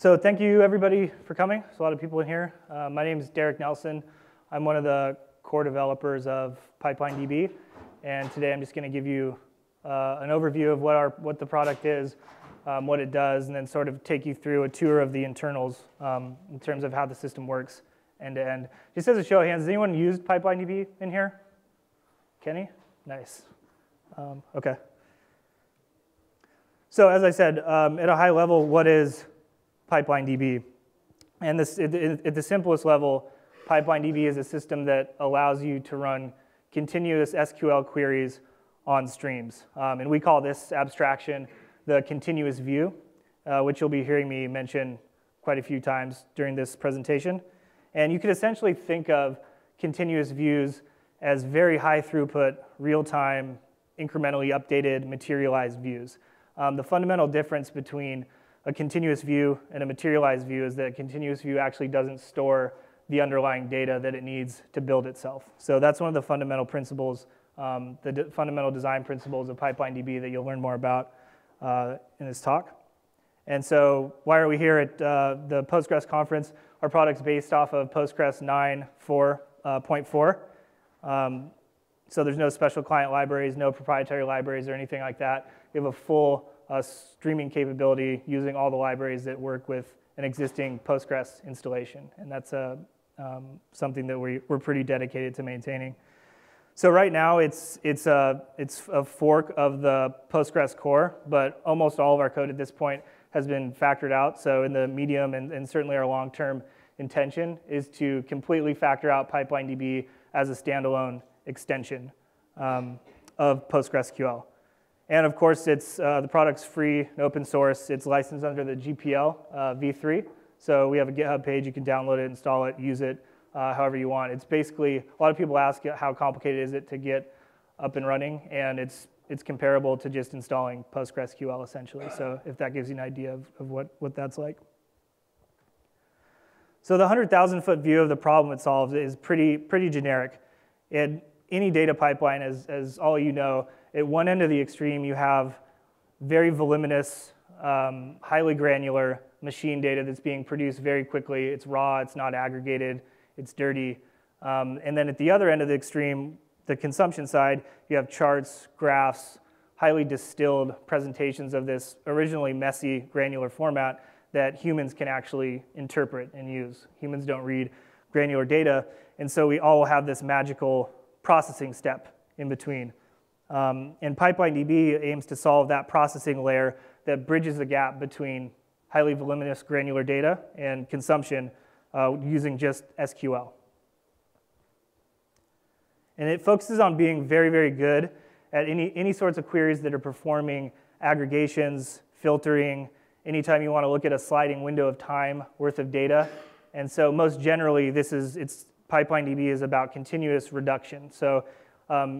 So thank you, everybody, for coming. There's a lot of people in here. My name is Derek Nelson. I'm one of the core developers of PipelineDB. And today I'm just going to give you an overview of what the product is, what it does, and then sort of take you through a tour of the internals in terms of how the system works end to end. Just as a show of hands, has anyone used PipelineDB in here? Kenny? Nice. OK. So as I said, at a high level, what is PipelineDB? And at the simplest level, PipelineDB is a system that allows you to run continuous SQL queries on streams. And we call this abstraction the continuous view, which you'll be hearing me mention quite a few times during this presentation. And you could essentially think of continuous views as very high throughput, real-time, incrementally updated, materialized views. The fundamental difference between a continuous view and a materialized view is that a continuous view actually doesn't store the underlying data that it needs to build itself. So that's one of the fundamental principles, fundamental design principles of PipelineDB that you'll learn more about in this talk. And so why are we here at the Postgres conference? Our product's based off of Postgres 9.4.4. So there's no special client libraries, no proprietary libraries or anything like that. We have a full streaming capability using all the libraries that work with an existing Postgres installation. And that's something that we're pretty dedicated to maintaining. So right now, it's a fork of the Postgres core, but almost all of our code at this point has been factored out. So in the medium and certainly our long-term intention is to completely factor out PipelineDB as a standalone extension of PostgreSQL. And of course, the product's free and open source. It's licensed under the GPL v3. So we have a GitHub page. You can download it, install it, use it however you want. It's basically, a lot of people ask how complicated is it to get up and running. And it's comparable to just installing PostgreSQL, essentially. So if that gives you an idea of what that's like. So the 100,000-foot view of the problem it solves is pretty generic. Any data pipeline, as all you know, at one end of the extreme, you have very voluminous, highly granular machine data that's being produced very quickly. It's raw, it's not aggregated, it's dirty. And then at the other end of the extreme, the consumption side, you have charts, graphs, highly distilled presentations of this originally messy, granular format that humans can actually interpret and use. Humans don't read granular data, and so we all have this magical processing step in between. And PipelineDB aims to solve that processing layer that bridges the gap between highly voluminous granular data and consumption using just SQL. And it focuses on being very, very good at any sorts of queries that are performing aggregations, filtering, anytime you want to look at a sliding window of time worth of data. And so most generally, PipelineDB is about continuous reduction. So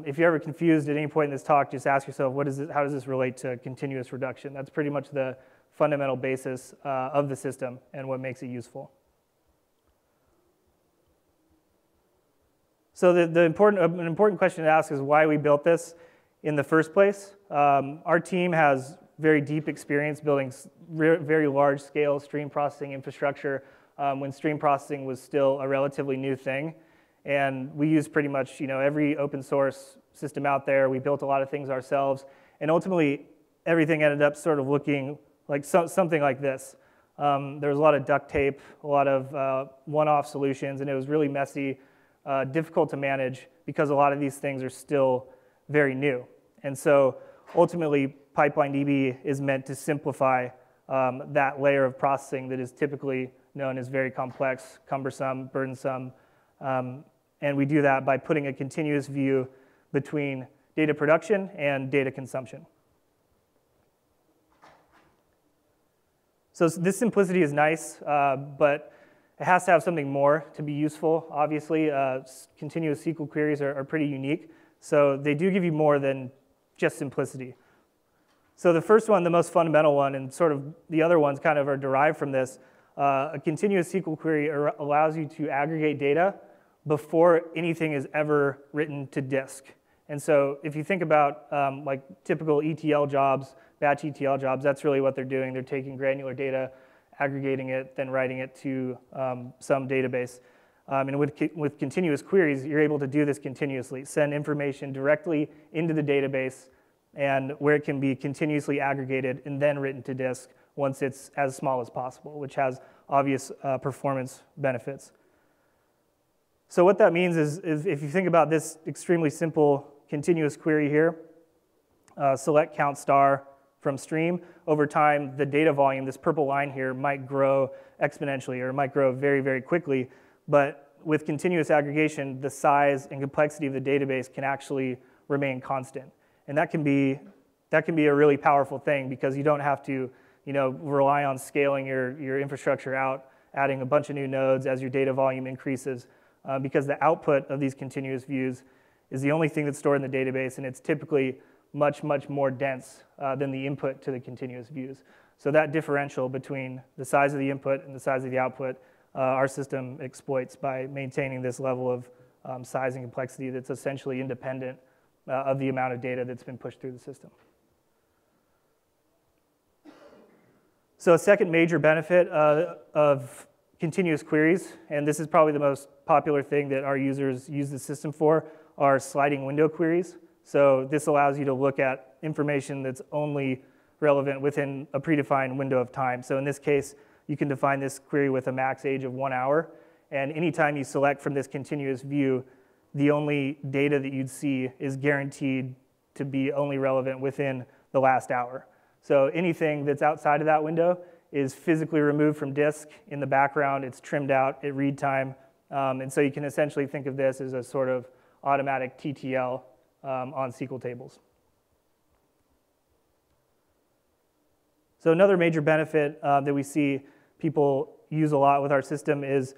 if you're ever confused at any point in this talk, just ask yourself, how does this relate to continuous reduction? That's pretty much the fundamental basis of the system and what makes it useful. So an important question to ask is why we built this in the first place. Our team has very deep experience building very large-scale stream processing infrastructure when stream processing was still a relatively new thing. And we used pretty much every open source system out there. We built a lot of things ourselves. And ultimately, everything ended up sort of looking like something like this. There was a lot of duct tape, a lot of one-off solutions, and it was really messy, difficult to manage because a lot of these things are still very new. And so ultimately, PipelineDB is meant to simplify that layer of processing that is typically known as very complex, cumbersome, burdensome. And we do that by putting a continuous view between data production and data consumption. So this simplicity is nice, but it has to have something more to be useful. Obviously, continuous SQL queries are pretty unique. So they do give you more than just simplicity. So the first one, the most fundamental one, and sort of the other ones kind of are derived from this, a continuous SQL query allows you to aggregate data before anything is ever written to disk. And so if you think about like typical ETL jobs, batch ETL jobs, that's really what they're doing. They're taking granular data aggregating it, then writing it to some database. And with continuous queries, you're able to do this continuously, send information directly into the database, and where it can be continuously aggregated and then written to disk once it's as small as possible, which has obvious performance benefits. So what that means is if you think about this extremely simple continuous query here, select count star from stream, over time the data volume, this purple line here, might grow exponentially or it might grow very, very quickly. But with continuous aggregation, the size and complexity of the database can actually remain constant. And that can be a really powerful thing because you don't have to rely on scaling your infrastructure out, adding a bunch of new nodes as your data volume increases, because the output of these continuous views is the only thing that's stored in the database, and it's typically much, much more dense than the input to the continuous views. So that differential between the size of the input and the size of the output, our system exploits by maintaining this level of size and complexity that's essentially independent of the amount of data that's been pushed through the system. So a second major benefit of continuous queries, and this is probably the most popular thing that our users use the system for, are sliding window queries. So this allows you to look at information that's only relevant within a predefined window of time. So in this case, you can define this query with a max age of 1 hour. And anytime you select from this continuous view, the only data that you'd see is guaranteed to be only relevant within the last hour. So anything that's outside of that window is physically removed from disk. In the background, it's trimmed out at read time. And so you can essentially think of this as a sort of automatic TTL on SQL tables. So another major benefit that we see people use a lot with our system is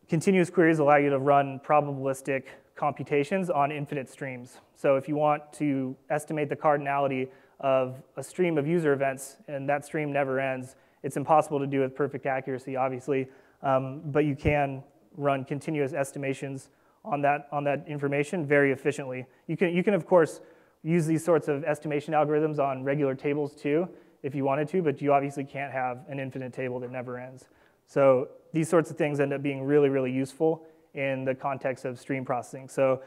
continuous queries allow you to run probabilistic computations on infinite streams. So if you want to estimate the cardinality of a stream of user events and that stream never ends, it's impossible to do with perfect accuracy, obviously, but you can run continuous estimations on that information very efficiently. You can of course use these sorts of estimation algorithms on regular tables too if you wanted to, but you obviously can't have an infinite table that never ends. So these sorts of things end up being really, really useful in the context of stream processing. So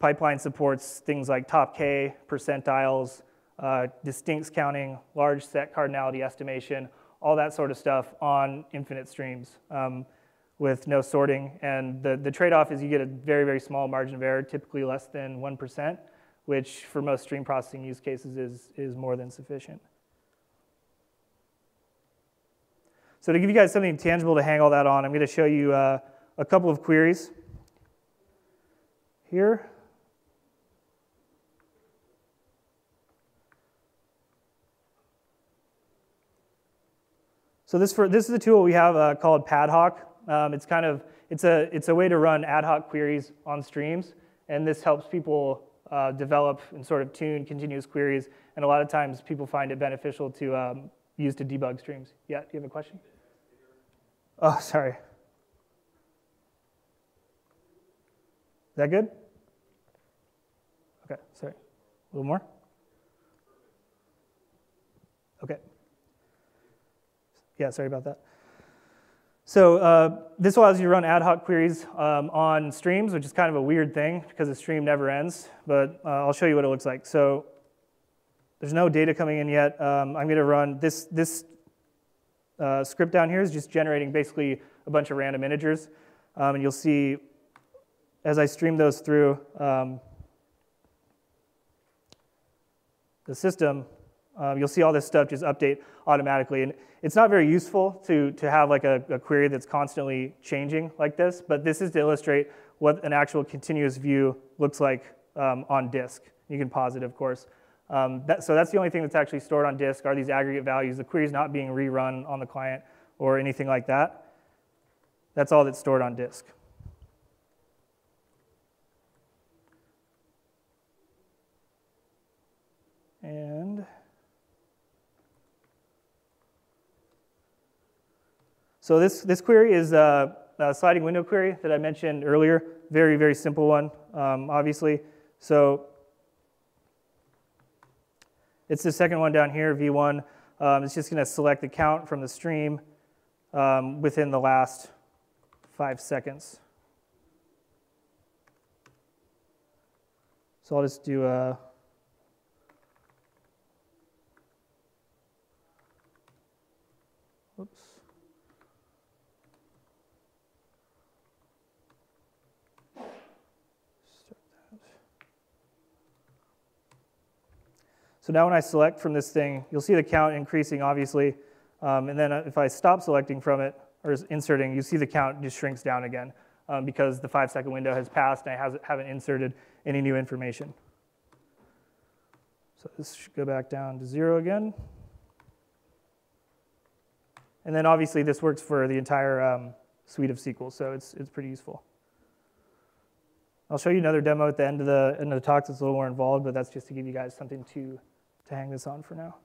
pipeline supports things like TopK, percentiles, distincts counting, large set cardinality estimation, all that sort of stuff on infinite streams with no sorting. And the trade-off is you get a very, very small margin of error, typically less than 1%, which for most stream processing use cases is more than sufficient. So to give you guys something tangible to hang all that on, I'm going to show you a couple of queries here. So this is a tool we have called Adhoc. It's a way to run ad hoc queries on streams, and this helps people develop and sort of tune continuous queries. And a lot of times people find it beneficial to use to debug streams. Yeah, do you have a question? Oh, sorry. Is that good? Okay, sorry. A little more? Okay. Yeah, sorry about that. So this allows you to run ad hoc queries on streams, which is kind of a weird thing because the stream never ends, but I'll show you what it looks like. So there's no data coming in yet. I'm going to run this script down here is just generating basically a bunch of random integers. And you'll see as I stream those through the system, you'll see all this stuff just update automatically. And it's not very useful to have like a query that's constantly changing like this, but this is to illustrate what an actual continuous view looks like on disk. You can pause it, of course. So that's the only thing that's actually stored on disk are these aggregate values. The query is not being rerun on the client or anything like that. That's all that's stored on disk. And so this query is a sliding window query that I mentioned earlier. Very, very simple one, obviously. So it's the second one down here, V1. It's just going to select the count from the stream within the last 5 seconds. So I'll just do a oops. So now when I select from this thing, you'll see the count increasing, obviously. And then if I stop selecting from it, or inserting, you see the count just shrinks down again because the 5-second window has passed and I haven't inserted any new information. So this should go back down to 0 again. And then obviously this works for the entire suite of SQL, so it's pretty useful. I'll show you another demo at the end of the talk that's a little more involved, but that's just to give you guys something to hang this on for now.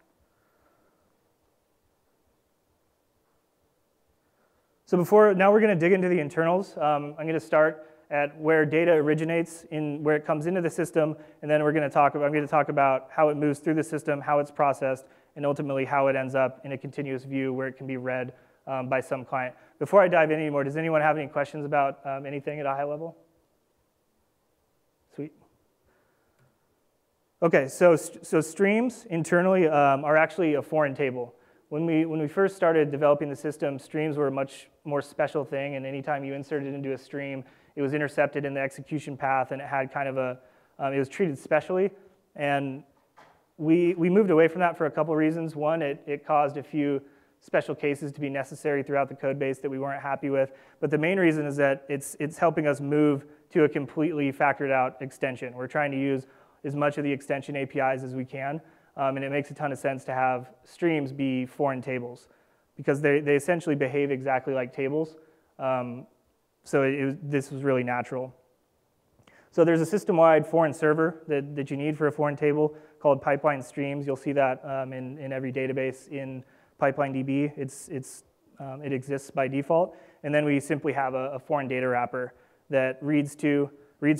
So now we're going to dig into the internals. I'm going to start at where data originates, where it comes into the system, and then I'm going to talk about how it moves through the system, how it's processed, and ultimately how it ends up in a continuous view where it can be read by some client. Before I dive in anymore, does anyone have any questions about anything at a high level? Sweet. Okay, so streams internally are actually a foreign table. When we first started developing the system, streams were a much more special thing, and anytime you inserted into a stream, it was intercepted in the execution path, and it had kind of it was treated specially. And we moved away from that for a couple of reasons. One, it caused a few special cases to be necessary throughout the code base that we weren't happy with. But the main reason is that it's helping us move to a completely factored out extension. We're trying to use as much of the extension APIs as we can. And it makes a ton of sense to have streams be foreign tables because they essentially behave exactly like tables. So this was really natural. So there's a system-wide foreign server that you need for a foreign table called pipeline streams. You'll see that in every database in PipelineDB. It exists by default. And then we simply have a foreign data wrapper that reads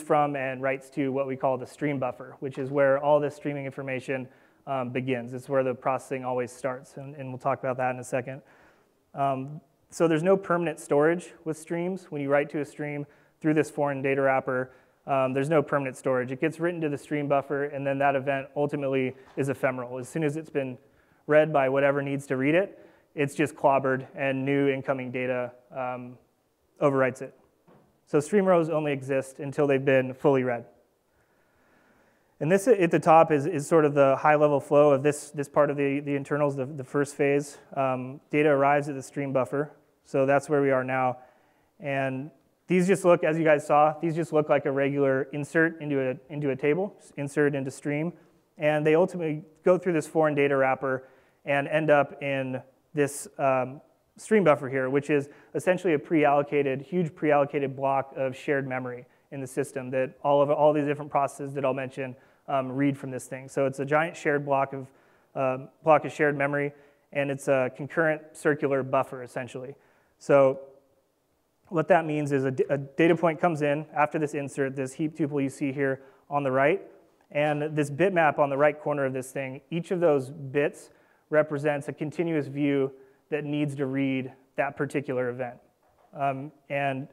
from and writes to what we call the stream buffer, which is where all this streaming information begins. It's where the processing always starts, and we'll talk about that in a second. So there's no permanent storage with streams. When you write to a stream through this foreign data wrapper, there's no permanent storage. It gets written to the stream buffer, and then that event ultimately is ephemeral. As soon as it's been read by whatever needs to read it, it's just clobbered, and new incoming data overwrites it. So stream rows only exist until they've been fully read. And this at the top is sort of the high-level flow of this part of the internals, the first phase. Data arrives at the stream buffer, so that's where we are now. And these just look, as you guys saw, these just look like a regular insert into a table, insert into stream. And they ultimately go through this foreign data wrapper and end up in this stream buffer here, which is essentially a huge pre-allocated block of shared memory in the system that all these different processes that I'll mention read from this thing. So it's a giant shared block of shared memory, and it's a concurrent circular buffer essentially. So what that means is a data point comes in after this insert, this heap tuple you see here on the right, and this bitmap on the right corner of this thing. Each of those bits represents a continuous view that needs to read that particular event. And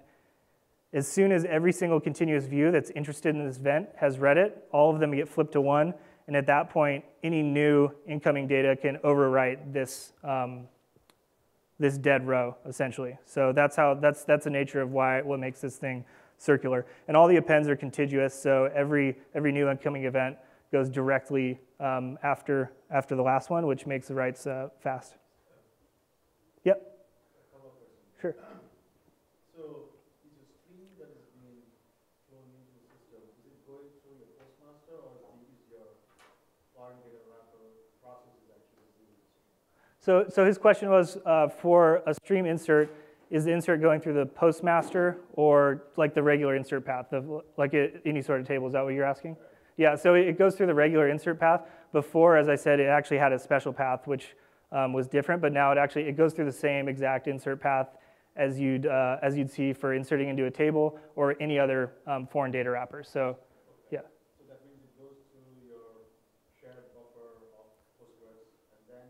as soon as every single continuous view that's interested in this event has read it, all of them get flipped to 1, and at that point, any new incoming data can overwrite this this dead row, essentially. So that's the nature of what makes this thing circular. And all the appends are contiguous, so every new incoming event goes directly after the last one, which makes the writes fast. Yep. A couple of questions. Sure. So is the stream that is being flown into the system, is it going through your postmaster, or is your foreign data wrapper processes actually receiving the stream? So his question was, for a stream insert, is the insert going through the postmaster or like the regular insert path, like any sort of table? Is that what you're asking? Right. Yeah, so it goes through the regular insert path. Before, as I said, it actually had a special path, which was different, but now it goes through the same exact insert path as you'd see for inserting into a table or any other foreign data wrapper. So, yeah. So that means it goes through your shared buffer of Postgres, and then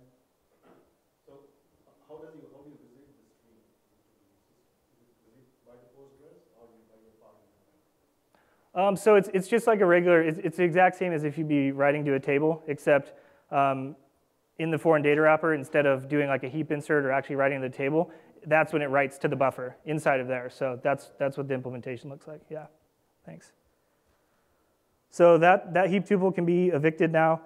So it's just like a regular, it's the exact same as if you'd be writing to a table, except in the foreign data wrapper, instead of doing like a heap insert or actually writing to the table, that's when it writes to the buffer inside of there. So that's what the implementation looks like. Yeah, thanks. So that heap tuple can be evicted now.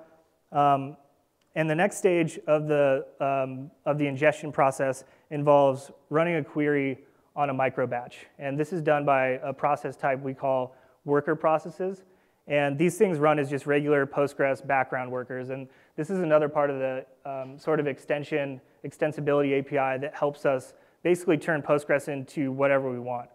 And the next stage of the ingestion process involves running a query on a micro batch. And this is done by a process type we call worker processes. And these things run as just regular Postgres background workers. And this is another part of the sort of extensibility API that helps us basically turn Postgres into whatever we want.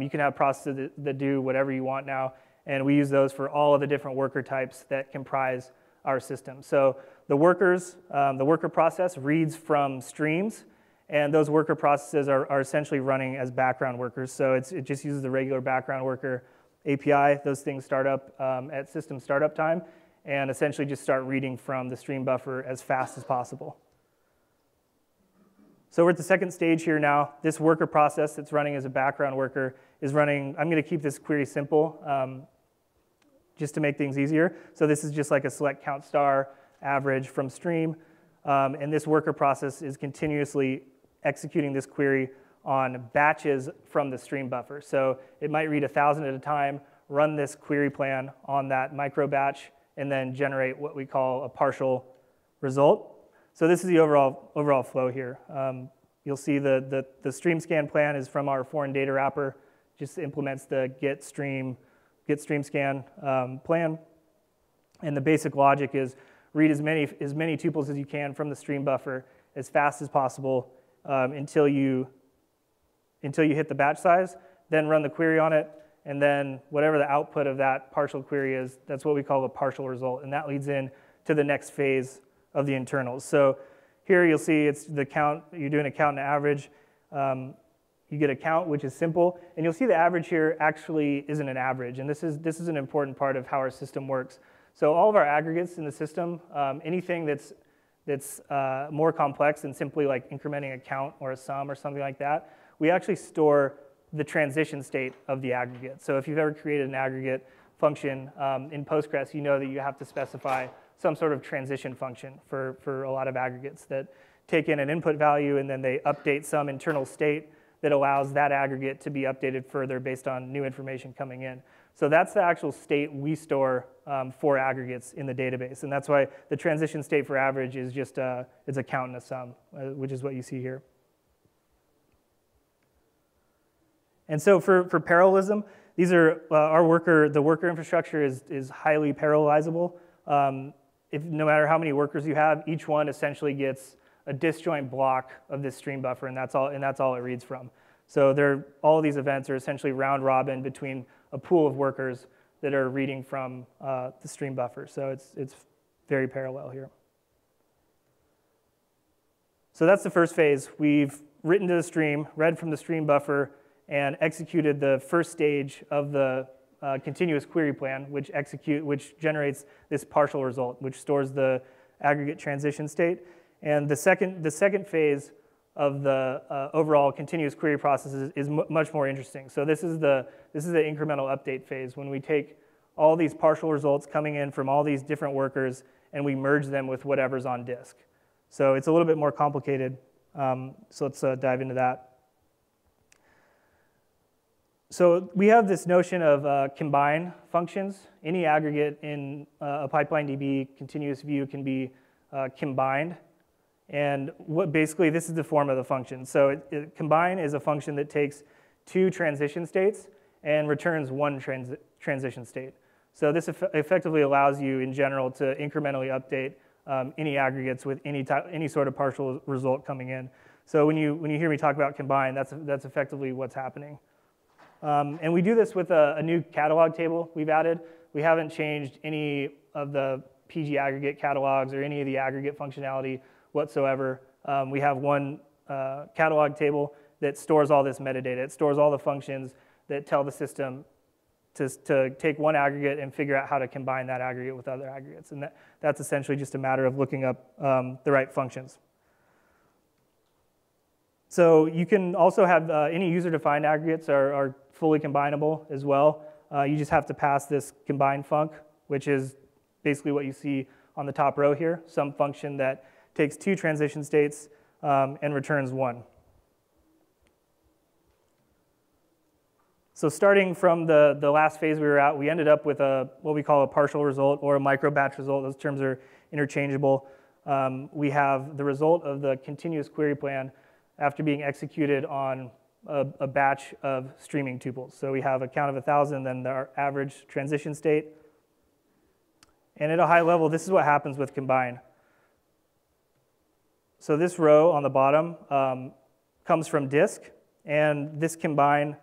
You can have processes that do whatever you want now. And we use those for all of the different worker types that comprise our system. So the worker process reads from streams. And those worker processes are essentially running as background workers. So it just uses the regular background worker API. Those things start up at system startup time and essentially just start reading from the stream buffer as fast as possible. So we're at the second stage here now. This worker process that's running as a background worker is running. I'm going to keep this query simple just to make things easier. So this is just like a select count star average from stream. And this worker process is continuously executing this query on batches from the stream buffer. So it might read 1,000 at a time, run this query plan on that micro batch, and then generate what we call a partial result. So this is the overall flow here. You'll see the stream scan plan is from our foreign data wrapper, just implements the get stream scan plan. And the basic logic is read as many tuples as you can from the stream buffer as fast as possible until you hit the batch size, then run the query on it, and then whatever the output of that partial query is, that's what we call a partial result, and that leads in to the next phase of the internals. So here you'll see it's the count. You're doing a count and average. You get a count, which is simple, and you'll see the average here actually isn't an average, and this is an important part of how our system works. So all of our aggregates in the system, anything that's more complex than simply like incrementing a count or a sum or something like that, we actually store the transition state of the aggregate. So if you've ever created an aggregate function in Postgres, you know that you have to specify some sort of transition function for a lot of aggregates that take in an input value and then they update some internal state that allows that aggregate to be updated further based on new information coming in. So that's the actual state we store for aggregates in the database. And that's why the transition state for average is just it's a count and a sum, which is what you see here. And so for parallelism, these are the worker infrastructure is highly parallelizable. No matter how many workers you have, each one essentially gets a disjoint block of this stream buffer, and that's all it reads from. So all of these events are essentially round robin between a pool of workers that are reading from the stream buffer. So it's very parallel here. So that's the first phase. We've written to the stream, read from the stream buffer, and executed the first stage of the continuous query plan, which generates this partial result, which stores the aggregate transition state. And the second phase of the overall continuous query process is much more interesting. So this is the incremental update phase when we take all these partial results coming in from all these different workers and we merge them with whatever's on disk. So it's a little bit more complicated. So let's dive into that. So we have this notion of combine functions. Any aggregate in a PipelineDB continuous view can be combined. And basically this is the form of the function. So combine is a function that takes two transition states and returns one transition state. So this effectively allows you in general to incrementally update any aggregates with any sort of partial result coming in. So when you hear me talk about combine, that's effectively what's happening. And we do this with a new catalog table we've added. We haven't changed any of the PG aggregate catalogs or any of the aggregate functionality whatsoever. We have one catalog table that stores all this metadata. It stores all the functions that tell the system to take one aggregate and figure out how to combine that aggregate with other aggregates. And that's essentially just a matter of looking up the right functions. So you can also have any user-defined aggregates are fully combinable as well. you just have to pass this combine func, which is basically what you see on the top row here, some function that takes 2 transition states and returns 1. So starting from the last phase we were at, we ended up with what we call a partial result or a micro batch result. Those terms are interchangeable. We have the result of the continuous query plan after being executed on a batch of streaming tuples. So we have a count of 1,000, then our average transition state. And at a high level, this is what happens with combine. So this row on the bottom comes from disk, and this combine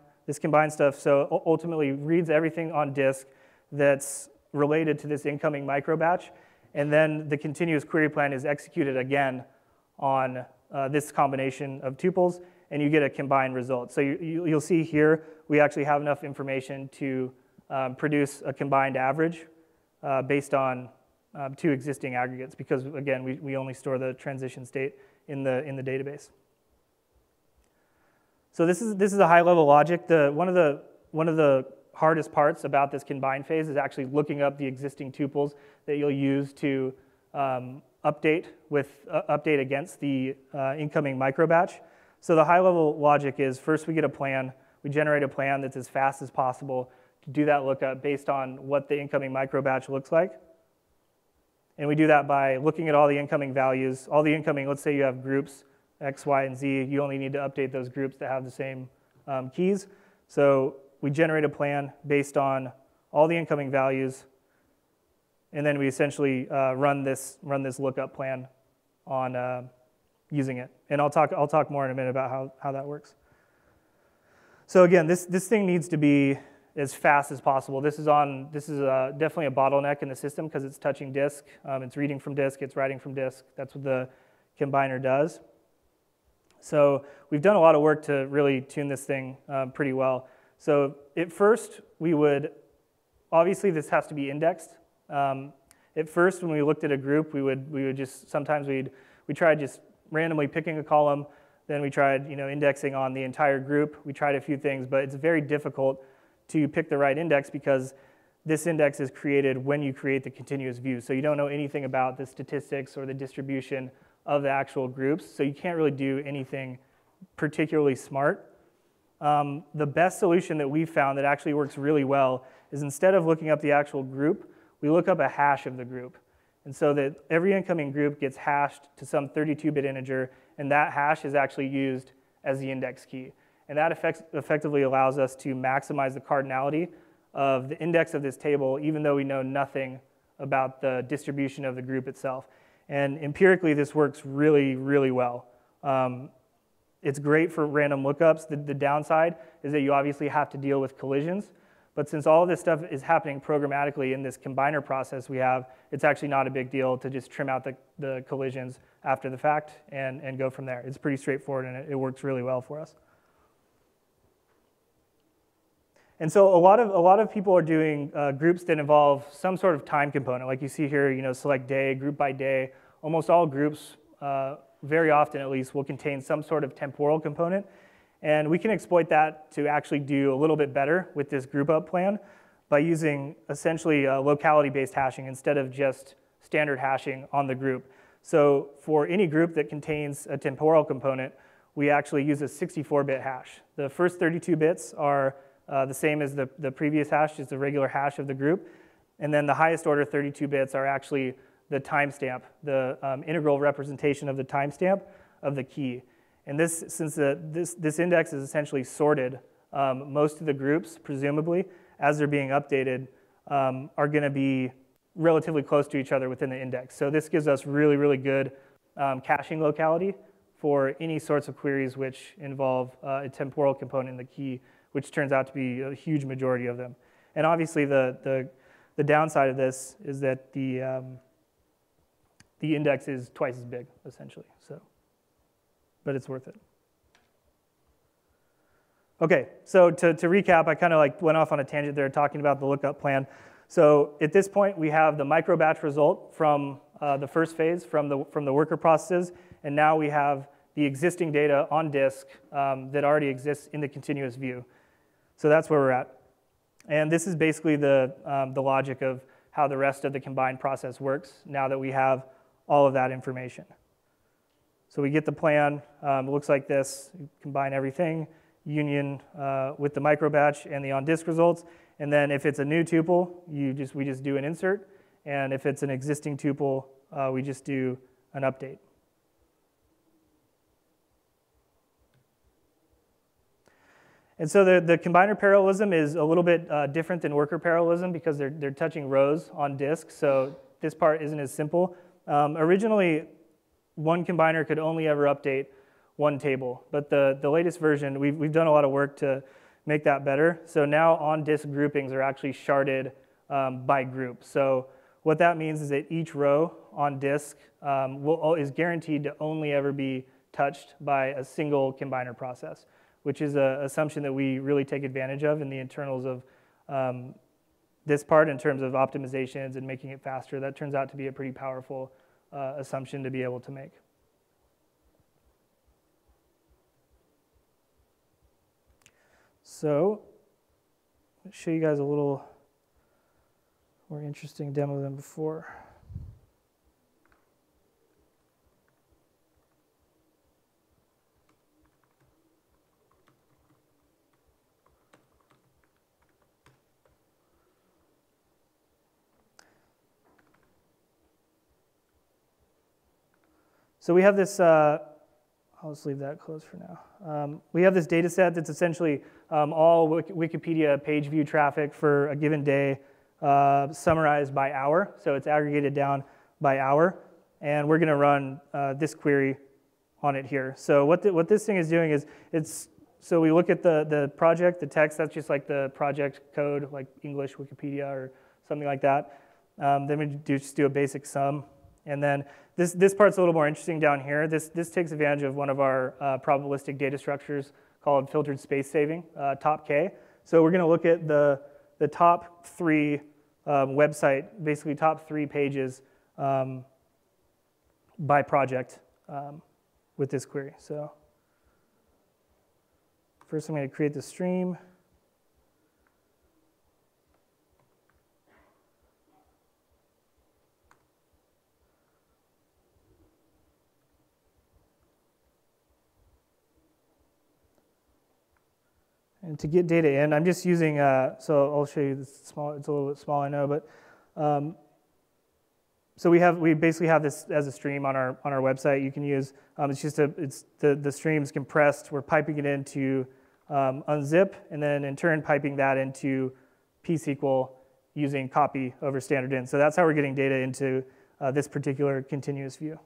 stuff, so ultimately reads everything on disk that's related to this incoming micro batch, and then the continuous query plan is executed again on this combination of tuples, and you get a combined result. So you'll see here we actually have enough information to produce a combined average based on 2 existing aggregates, because again we only store the transition state in the database. So this is a high-level logic. One of the hardest parts about this combine phase is actually looking up the existing tuples that you'll use to update against the incoming micro batch. So the high-level logic is first we get a plan, we generate a plan that's as fast as possible to do that lookup based on what the incoming micro batch looks like. And we do that by looking at all the incoming values, let's say you have groups X, Y, and Z, you only need to update those groups that have the same keys. So we generate a plan based on all the incoming values, and then we essentially run this lookup plan on using it. And I'll talk more in a minute about how that works. So again, this thing needs to be as fast as possible. This is definitely a bottleneck in the system because it's touching disk. It's reading from disk. It's writing from disk. That's what the combiner does. So we've done a lot of work to really tune this thing pretty well. So at first, obviously this has to be indexed. At first, when we looked at a group, we would just, sometimes we tried just randomly picking a column, then we tried indexing on the entire group. We tried a few things, but it's very difficult to pick the right index because this index is created when you create the continuous view. So you don't know anything about the statistics or the distribution of the actual groups, so you can't really do anything particularly smart. The best solution that we've found that actually works really well is instead of looking up the actual group, we look up a hash of the group. And so that every incoming group gets hashed to some 32-bit integer, and that hash is actually used as the index key. And that effectively allows us to maximize the cardinality of the index of this table, even though we know nothing about the distribution of the group itself. And empirically, this works really, really well. It's great for random lookups. The downside is that you obviously have to deal with collisions. But since all of this stuff is happening programmatically in this combiner process we have, it's actually not a big deal to just trim out the collisions after the fact and go from there. It's pretty straightforward, and it works really well for us. And so a lot of people are doing groups that involve some sort of time component. Like you see here, select day, group by day. Almost all groups, very often at least, will contain some sort of temporal component. And we can exploit that to actually do a little bit better with this group up plan by using essentially locality-based hashing instead of just standard hashing on the group. So for any group that contains a temporal component, we actually use a 64-bit hash. The first 32 bits are the same as the previous hash, just the regular hash of the group. And then the highest order 32 bits are actually the timestamp, the integral representation of the timestamp of the key. And since this index is essentially sorted, most of the groups, presumably, as they're being updated, are going to be relatively close to each other within the index. So this gives us really, really good caching locality for any sorts of queries which involve a temporal component in the key, which turns out to be a huge majority of them. And obviously, the downside of this is that the index is twice as big, essentially. But it's worth it. Okay, so to recap, I kind of went off on a tangent there talking about the lookup plan. So at this point, we have the micro batch result from the first phase from the worker processes, and now we have the existing data on disk that already exists in the continuous view. So that's where we're at. And this is basically the logic of how the rest of the combine process works now that we have all of that information. So we get the plan, it looks like this, you combine everything, union with the micro batch and the on-disk results, and then if it's a new tuple, we just do an insert, and if it's an existing tuple, we just do an update. And so the combiner parallelism is a little bit different than worker parallelism because they're touching rows on disk, so this part isn't as simple. Originally, one combiner could only ever update one table, but the latest version, we've done a lot of work to make that better. So now on-disk groupings are actually sharded by group. So what that means is that each row on disk is guaranteed to only ever be touched by a single combiner process, which is an assumption that we really take advantage of in the internals of this part in terms of optimizations and making it faster. That turns out to be a pretty powerful assumption to be able to make. So, I'll show you guys a little more interesting demo than before. So we have this, I'll just leave that closed for now. We have this data set that's essentially all Wikipedia page view traffic for a given day summarized by hour. So it's aggregated down by hour. And we're going to run this query on it here. So what this thing is doing is, so we look at the project, the text, that's just like the project code, like English Wikipedia or something like that. Then we just do a basic sum. And then this part's a little more interesting down here. This takes advantage of one of our probabilistic data structures called filtered space saving, TopK. So we're going to look at the top 3 website, basically top 3 pages by project with this query. So first I'm going to create the stream. And to get data in, I'm just using, so I'll show you this small, it's a little bit small, I know, but so we basically have this as a stream on our website. You can use, the stream's compressed, we're piping it into unzip, and then in turn piping that into pSQL using copy over standard in. So that's how we're getting data into this particular continuous view.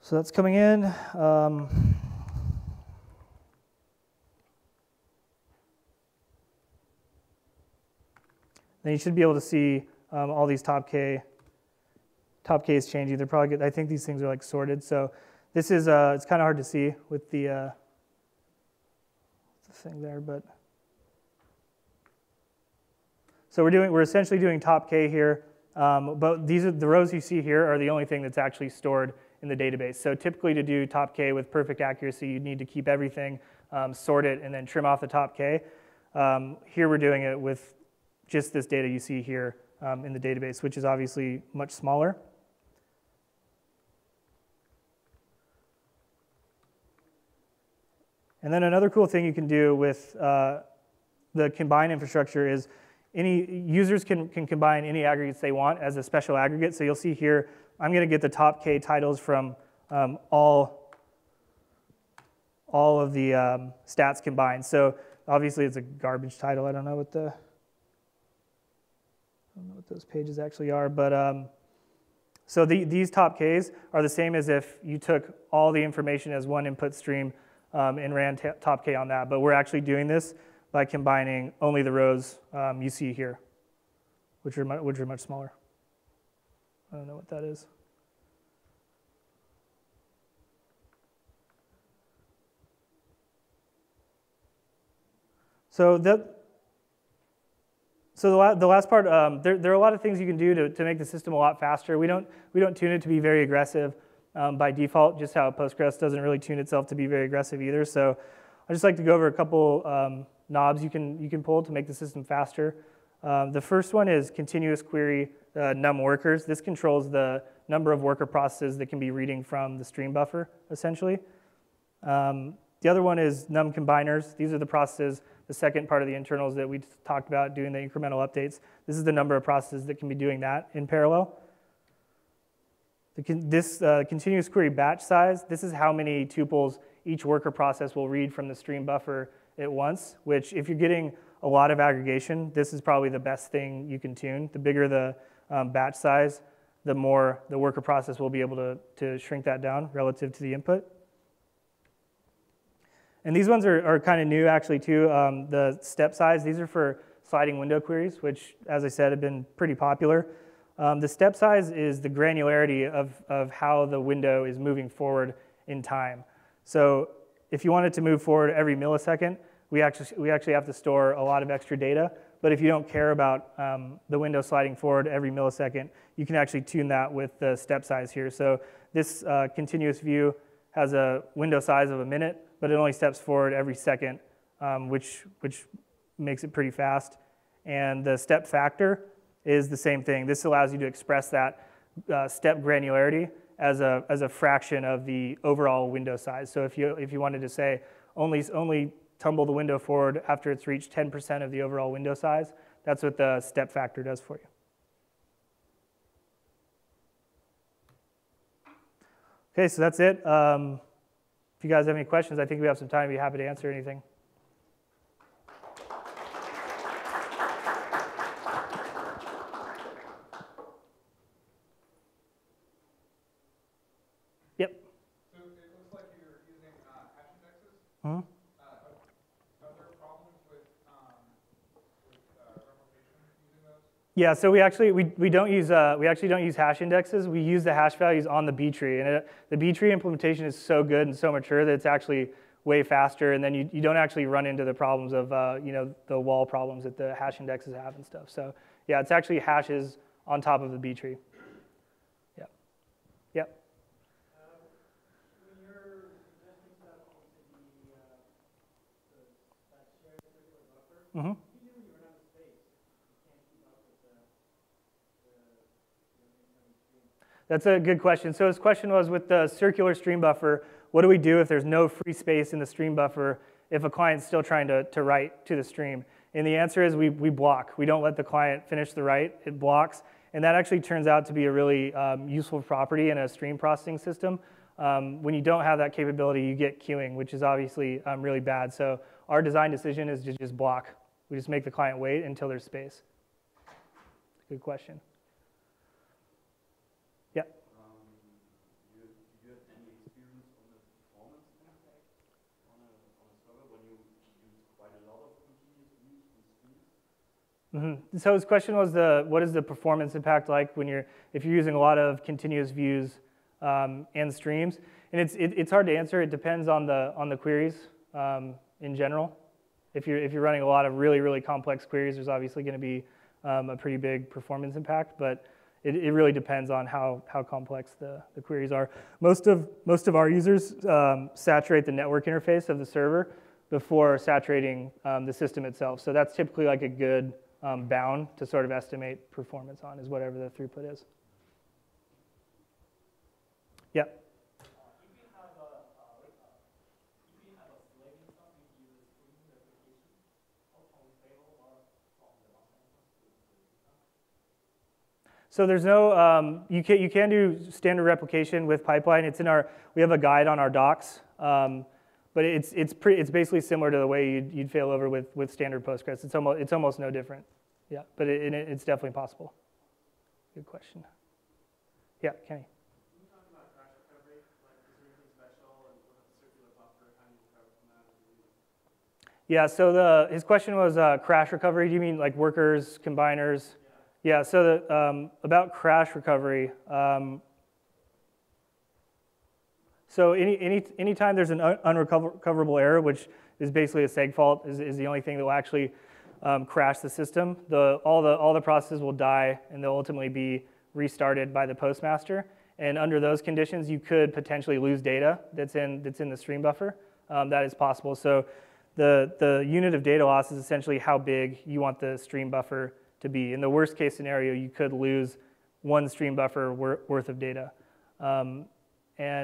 So that's coming in. Then you should be able to see all these TopK is changing. They're probably good. I think these things are like sorted. So this is it's kind of hard to see with the thing there, but so we're essentially doing TopK here. But these are the rows you see here are the only thing that's actually stored in the database. So typically to do TopK with perfect accuracy, you need to keep everything, sort it, and then trim off the TopK. Here we're doing it with just this data you see here in the database, which is obviously much smaller. And then another cool thing you can do with the combine infrastructure is any users can combine any aggregates they want as a special aggregate. So you'll see here, I'm going to get the TopK titles from all of the stats combined. So obviously it's a garbage title. I don't know what those pages actually are, but so these TopKs are the same as if you took all the information as one input stream and ran TopK on that. But we're actually doing this by combining only the rows you see here, which are much smaller. I don't know what that is. So the last part, there are a lot of things you can do to make the system a lot faster. We don't tune it to be very aggressive by default, just how Postgres doesn't really tune itself to be very aggressive either. So I'd just like to go over a couple knobs you can pull to make the system faster. The first one is continuous query num workers. This controls the number of worker processes that can be reading from the stream buffer, essentially. The other one is num combiners. These are the processes, the second part of the internals that we talked about, doing the incremental updates. This is the number of processes that can be doing that in parallel. This continuous query batch size, this is how many tuples each worker process will read from the stream buffer at once, which if you're getting a lot of aggregation, this is probably the best thing you can tune. The bigger the batch size, the more the worker process will be able to shrink that down relative to the input. And these ones are kind of new actually too. The step size, these are for sliding window queries, which as I said have been pretty popular. The step size is the granularity of how the window is moving forward in time. So if you want it to move forward every millisecond, we actually have to store a lot of extra data. But if you don't care about the window sliding forward every millisecond, you can actually tune that with the step size here. So this continuous view has a window size of a minute, but it only steps forward every second, which makes it pretty fast. And the step factor is the same thing. This allows you to express that step granularity as a fraction of the overall window size. So if you wanted to say only tumble the window forward after it's reached 10% of the overall window size, that's what the step factor does for you. Okay, so that's it. If you guys have any questions, I think we have some time. I'd be happy to answer anything. Yep. So it looks like you're using hash indexes. Mm-hmm. Are there problems with replication using those? Yeah, so we actually don't use hash indexes. We use the hash values on the B tree, and the B tree implementation is so good and so mature that it's actually way faster, and then you don't actually run into the problems of the wall problems that the hash indexes have and stuff. So yeah, it's actually hashes on top of the B tree. Yeah. Yep. When you're suggesting stuff onto that shared circular buffer, Mm-hmm. what do you do when you run out of space? You can't keep up with the incoming stream. That's a good question. So his question was, with the circular stream buffer, what do we do if there's no free space in the stream buffer if a client's still trying to write to the stream? And the answer is we block. We don't let the client finish the write. It blocks. And that actually turns out to be a really useful property in a stream processing system. When you don't have that capability, you get queuing, which is obviously really bad. So our design decision is to just block. We just make the client wait until there's space. Good question. Yeah. Do you have any experience on the performance impact on a server when you use quite a lot of continuous views and streams? Mm-hmm. So his question was what is the performance impact like if you're using a lot of continuous views and streams? And it's hard to answer. It depends on the queries in general. If you're running a lot of really, really complex queries, there's obviously going to be a pretty big performance impact, but it really depends on how complex the queries are. Most of our users saturate the network interface of the server before saturating the system itself. So that's typically like a good bound to sort of estimate performance on, is whatever the throughput is. Yeah. If you have a slaving something to use stream replication, how can we fail or from the So there's no, you can do standard replication with pipeline. It's we have a guide on our docs, but it's basically similar to the way you'd fail over with standard Postgres. It's almost no different. Yeah, but it's definitely possible. Good question. Yeah, Kenny. Can you talk about crash recovery? Like, is there anything special and what the circular buffer? How do you recover from that? Yeah, so his question was crash recovery. Do you mean like workers, combiners? Yeah, so about crash recovery. So anytime there's an unrecoverable error, which is basically a seg fault, is the only thing that will actually crash the system. All the processes will die, and they'll ultimately be restarted by the postmaster. And under those conditions, you could potentially lose data that's in the stream buffer. That is possible. So the unit of data loss is essentially how big you want the stream buffer to be. In the worst case scenario, you could lose one stream buffer worth of data. And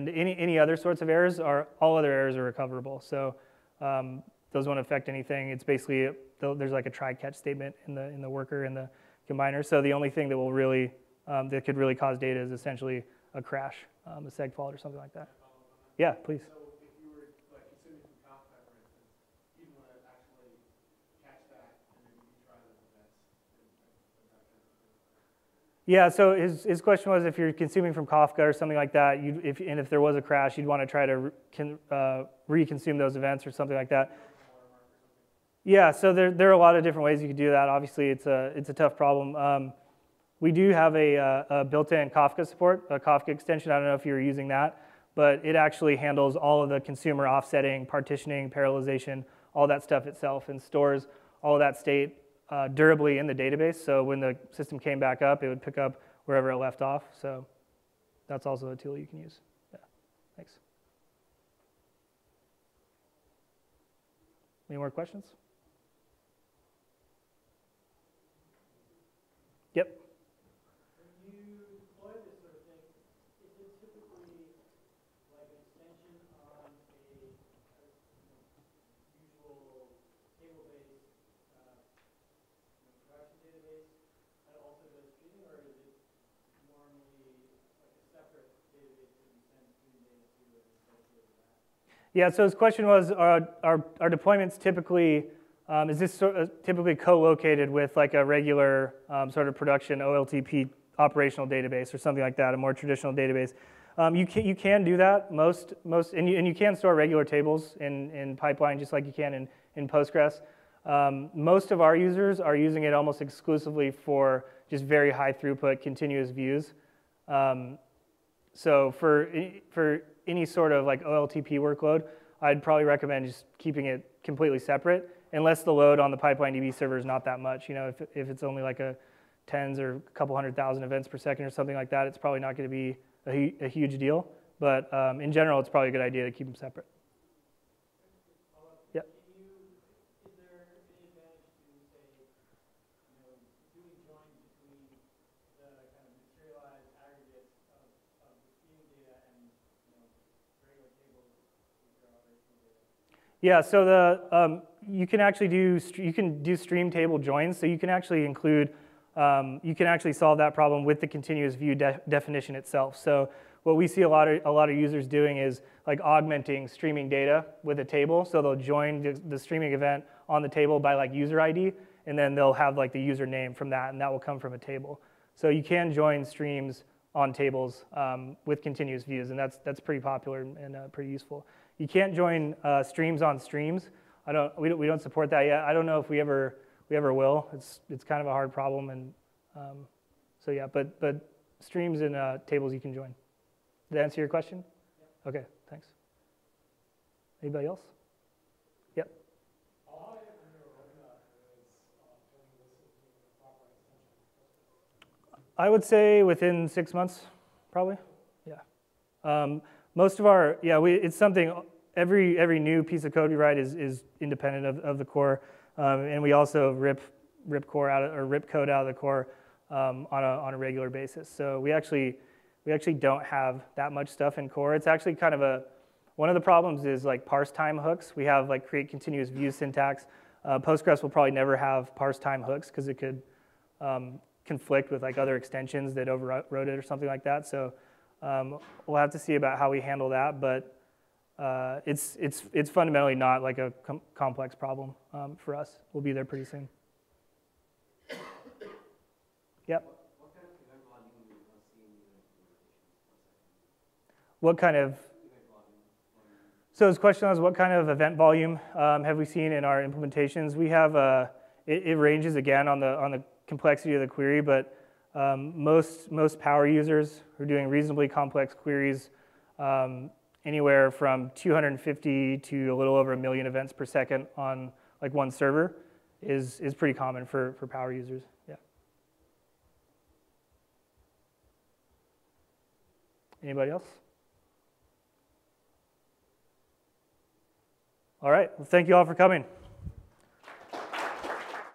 any other sorts of errors all other errors are recoverable. So those won't affect anything. It's basically there's like a try-catch statement in the worker and the combiner. So the only thing that will really that could really cause data is essentially a crash, a seg fault or something like that. Yeah, please. So if you were like consuming from Kafka, for instance, you'd want to actually catch that and then retry those events. Yeah, so his question was if you're consuming from Kafka or something like that, and if there was a crash, you'd want to try to reconsume those events or something like that. Yeah, so there are a lot of different ways you could do that. Obviously, it's a tough problem. We do have a built-in Kafka support, a Kafka extension. I don't know if you were using that, but it actually handles all of the consumer offsetting, partitioning, parallelization, all that stuff itself, and stores all of that state durably in the database. So when the system came back up, it would pick up wherever it left off. So that's also a tool you can use. Yeah, thanks. Any more questions? Yep. When you deploy this sort of thing, is it typically like an extension on a usual table-based production database that also does streaming, or is it normally like a separate database that you send stream data to and associated with that? Yeah, so his question was, are deployments typically, is this typically co-located with like a regular sort of production OLTP operational database or something like that, a more traditional database? You can do that, and you can store regular tables in Pipeline just like you can in Postgres. Most of our users are using it almost exclusively for just very high throughput continuous views. So for any sort of like OLTP workload, I'd probably recommend just keeping it completely separate, unless the load on the PipelineDB server is not that much. You know, if it's only like a tens or a couple 100,000 events per second or something like that, it's probably not going to be a huge deal. But in general, it's probably a good idea to keep them separate. Yeah. Is there any advantage to, say, doing joins between the kind of materialized aggregates of the streaming data and regular tables with your operational data? Yeah, so you can actually do stream table joins. So you can actually include you can actually solve that problem with the continuous view definition itself. So what we see a lot of users doing is like augmenting streaming data with a table. So they'll join the streaming event on the table by like user ID, and then they'll have like the username from that, and that will come from a table. So you can join streams on tables with continuous views, and that's pretty popular and pretty useful. You can't join streams on streams. We don't support that yet. I don't know if we ever will. It's kind of a hard problem, and so yeah. But streams and tables you can join. Did that answer your question? Yep. Okay, thanks. Anybody else? Yep. I would say within 6 months, probably. Yeah. Most of our it's something. Every new piece of code we write is independent of the core, and we also rip code out of the core on a regular basis. So we actually don't have that much stuff in core. It's actually kind of one of the problems is like parse time hooks. We have like create continuous view syntax. Postgres will probably never have parse time hooks because it could conflict with like other extensions that overrode it or something like that. So we'll have to see about how we handle that, but it's fundamentally not like a complex problem for us. We'll be there pretty soon. Yep. What kind of event volume do you see in your implementations? What kind of? Event volume. So his question was, what kind of event volume have we seen in our implementations? We have, it ranges again on the complexity of the query, but most power users who are doing reasonably complex queries, anywhere from 250 to a little over 1 million events per second on like one server is pretty common for power users. Yeah. Anybody else? All right, well, thank you all for coming.